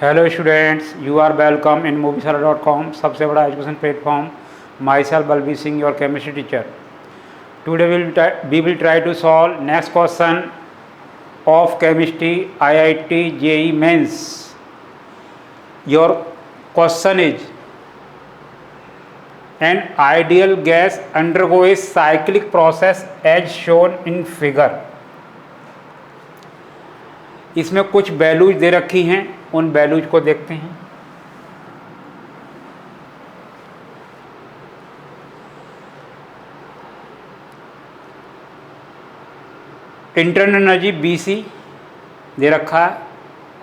Hello students, you are welcome in moviesala.com, सबसे बड़ा education platform. Myself Balbir Singh, your chemistry teacher. Today we will try to solve next question of chemistry IIT JEE Mains. Your question is, an ideal gas undergoes cyclic process as shown in figure. इसमें कुछ values दे रखी हैं, उन values को देखते हैं. Internal energy BC दे रखा है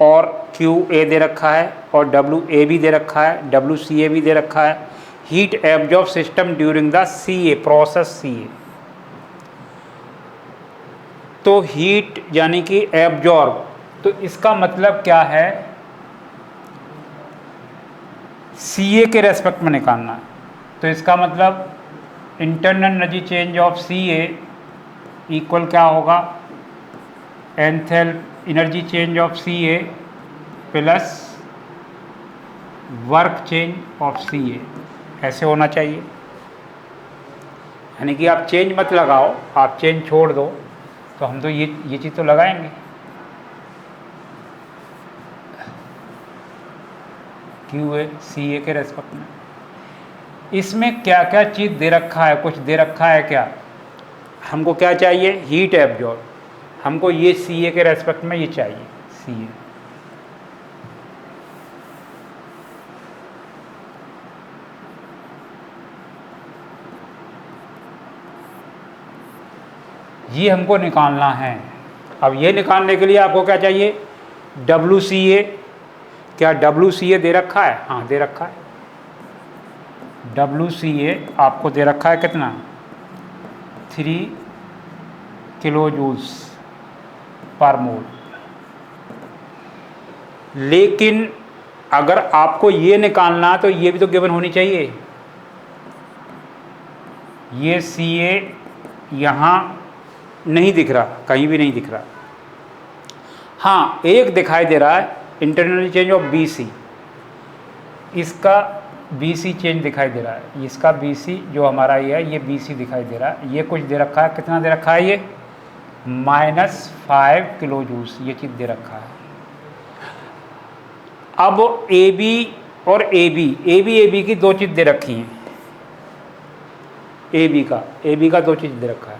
और QA दे रखा है और WA भी दे रखा है, WCA भी दे रखा है. Heat absorb system during the CA process CA. तो हीट यानी कि एब्जॉर्ब, तो इसका मतलब क्या है, CA के रेस्पेक्ट में निकालना है. तो इसका मतलब internal energy change of CA equal क्या होगा, enthalpy energy change of CA plus work change of CA. ऐसे होना चाहिए. यानी कि आप चेंज मत लगाओ, आप चेंज छोड़ दो, तो हम तो ये चीज़ तो लगाएंगे. QA CA के रेस्पेक्ट में. इसमें क्या क्या चीज़ दे रखा है, कुछ दे रखा है क्या. हमको क्या चाहिए, हीट एब्जॉर्ब. हमको ये CA के रेस्पेक्ट में ये चाहिए, CA. ये हमको निकालना है. अब ये निकालने के लिए आपको क्या चाहिए, WCA. क्या WCA दे रखा है, हाँ दे रखा है. WCA आपको दे रखा है कितना, 3 किलो जूल्स पर मोल. लेकिन अगर आपको ये निकालना तो ये भी तो गिवन होनी चाहिए. ये CA यहाँ नहीं दिख रहा, कहीं भी नहीं दिख रहा. हाँ, एक दिखाई दे रहा है, इंटरनल चेंज ऑफ BC. इसका BC चेंज दिखाई दे रहा है. इसका BC जो हमारा ये है, ये BC दिखाई दे रहा है. ये कुछ दे रखा है, कितना दे रखा है, ये -5 किलो जूल्स, ये चीज़ दे रखा है. अब AB और AB की दो चीज़ दे रखी हैं. AB का दो चीज़ दे रखा है.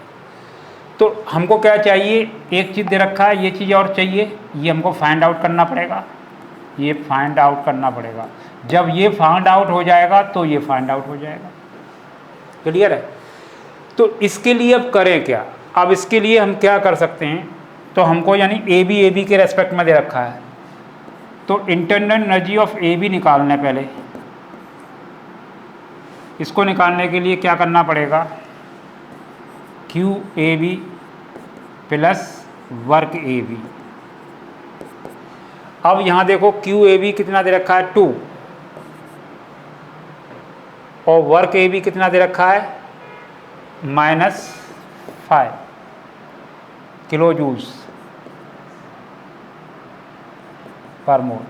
तो हमको क्या चाहिए, एक चीज़ दे रखा है, ये चीज़ और चाहिए. ये हमको फाइंड आउट करना पड़ेगा. ये फाइंड आउट करना पड़ेगा. जब ये फाइंड आउट हो जाएगा तो ये फाइंड आउट हो जाएगा. क्लियर है. तो इसके लिए अब करें क्या. अब इसके लिए हम क्या कर सकते हैं, तो हमको यानी AB के रेस्पेक्ट में दे रखा है, तो इंटरनल एनर्जी ऑफ AB निकालना है पहले. इसको निकालने के लिए क्या करना पड़ेगा, QAB प्लस वर्क AB. अब यहाँ देखो QAB कितना दे रखा है, 2, और वर्क AB कितना दे रखा है, -5 किलो जूल्स पर मोल.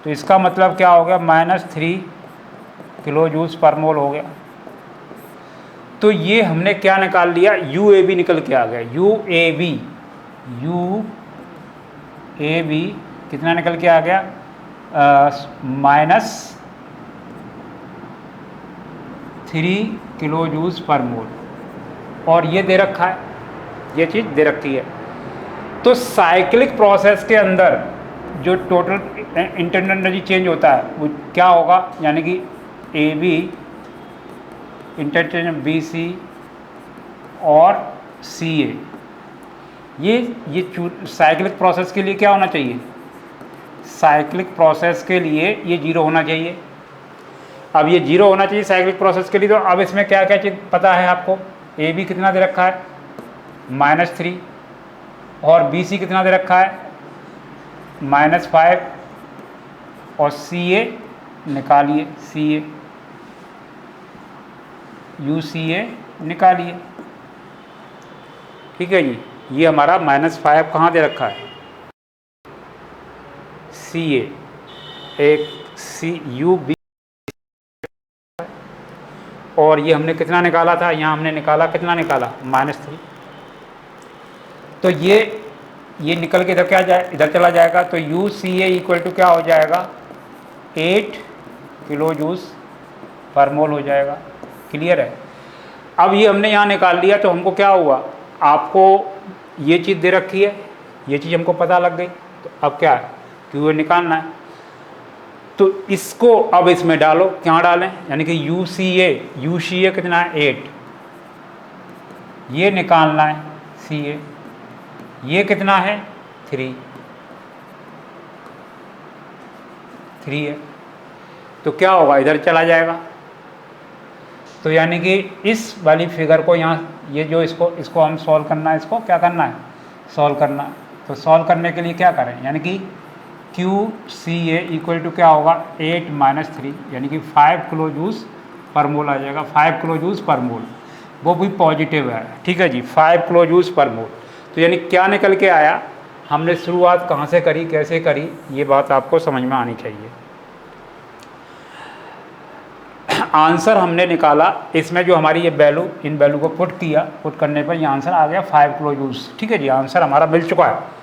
तो इसका मतलब क्या हो गया, -3 किलो जूल्स पर मोल हो गया. तो ये हमने क्या निकाल लिया, UAB निकल के आ गया. UAB कितना निकल के आ गया, -3 किलो जूल्स पर मोल. और ये दे रखा है, ये चीज़ दे रखी है. तो साइक्लिक प्रोसेस के अंदर जो टोटल इंटरनल एनर्जी चेंज होता है वो क्या होगा, यानी कि AB इंटरचेंज BC और CA. ये साइक्लिक प्रोसेस के लिए क्या होना चाहिए, साइक्लिक प्रोसेस के लिए ये 0 होना चाहिए. अब ये 0 होना चाहिए साइक्लिक प्रोसेस के लिए. तो अब इसमें क्या क्या चीज़ पता है आपको, AB कितना दे रखा है, -3, और BC कितना दे रखा है, -5, और CA निकालिए, UCA निकालिए. ठीक है जी. ये हमारा -5 कहाँ दे रखा है, CA. एक सी यू बी, और ये हमने कितना निकाला था, यहाँ हमने निकाला, कितना निकाला, -3। तो ये निकल के इधर क्या जाए, इधर चला जाएगा, तो U C A equal to क्या हो जाएगा, 8 किलो जूस पर मोल हो जाएगा। क्लियर है। अब ये हमने यहाँ निकाल लिया, तो हमको क्या हुआ, आपको ये चीज़ दे रखी है, ये चीज़ हमको पता लग गई, तो अब क्या है, क्यू ए निकालना है। तो इसको अब इसमें डालो, क्या डालें, यानी कि यू सी ए कितना है, 8, ये निकालना है सी ए, ये कितना है, 3 है। तो क्या होगा, इधर चला जाएगा। तो यानी कि इस वाली फिगर को यहाँ, ये जो इसको हम सॉल्व करना है, इसको क्या करना है, सॉल्व करना है। तो सॉल्व करने के लिए क्या करें, यानी कि Q C A equal to क्या होगा, 8 - 3, यानी कि 5 किलो जूस पर मोल आ जाएगा। 5 किलो जूस पर मोल, वो भी पॉजिटिव है, ठीक है जी, 5 किलो जूस पर मोल। तो यानी क्या निकल के आया, हमने शुरुआत कहाँ से करी, कैसे करी, ये बात आपको समझ में आनी चाहिए। आंसर हमने निकाला, इसमें जो हमारी ये वैल्यू, इन वैल्यू को पुट किया, पुट करने पर ये आंसर आ गया 5 किलो जूस। ठीक है जी, आंसर हमारा मिल चुका है।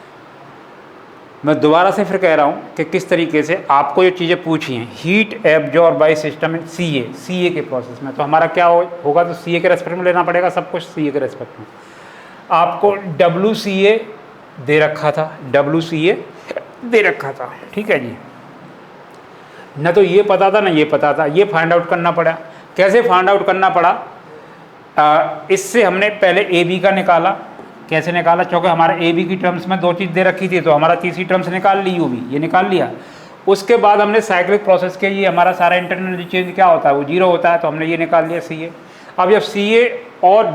मैं दोबारा से फिर कह रहा हूँ कि किस तरीके से आपको ये चीज़ें पूछी हैं, heat absorb by system in C A के प्रोसेस में। तो हमारा क्या होगा, तो सी ए के रेस्पेक्ट में लेना पड़ेगा सब कुछ, सी ए के रेस्पेक्ट में। आपको WCA दे रखा था, WCA दे रखा था, ठीक है जी। न तो ये पता था, ना ये पता था, ये फाइंड आउट करना पड़ा। कैसे फाइंड आउट करना पड़ा, इससे हमने पहले AB का निकाला। कैसे निकाला, क्योंकि हमारे AB की टर्म्स में 2 चीज़ दे रखी थी, तो हमारा तीसरी टर्म्स निकाल ली, UB ये निकाल लिया। उसके बाद हमने साइक्लिक प्रोसेस के लिए हमारा सारा इंटरनल चेंज क्या होता है, वो 0 होता है, तो हमने ये निकाल लिया CA। अब जब CA और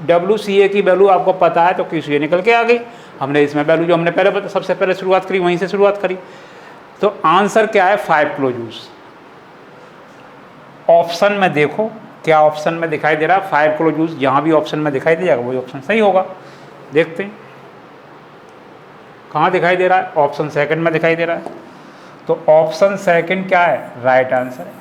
WCA की वैल्यू आपको पता है, तो QCA निकल के आ गई। हमने इसमें वैल्यू जो हमने पहले सबसे पहले शुरुआत करी, वहीं से शुरुआत करी। तो आंसर क्या है, 5 किलो जूस। ऑप्शन में देखो क्या ऑप्शन में दिखाई दे रहा है, 5 किलो जूस। जहाँ भी ऑप्शन में दिखाई दे जाएगा वही ऑप्शन सही होगा। देखते हैं कहाँ दिखाई दे रहा है, ऑप्शन सेकंड में दिखाई दे रहा है। तो ऑप्शन सेकंड क्या है, राइट आंसर है।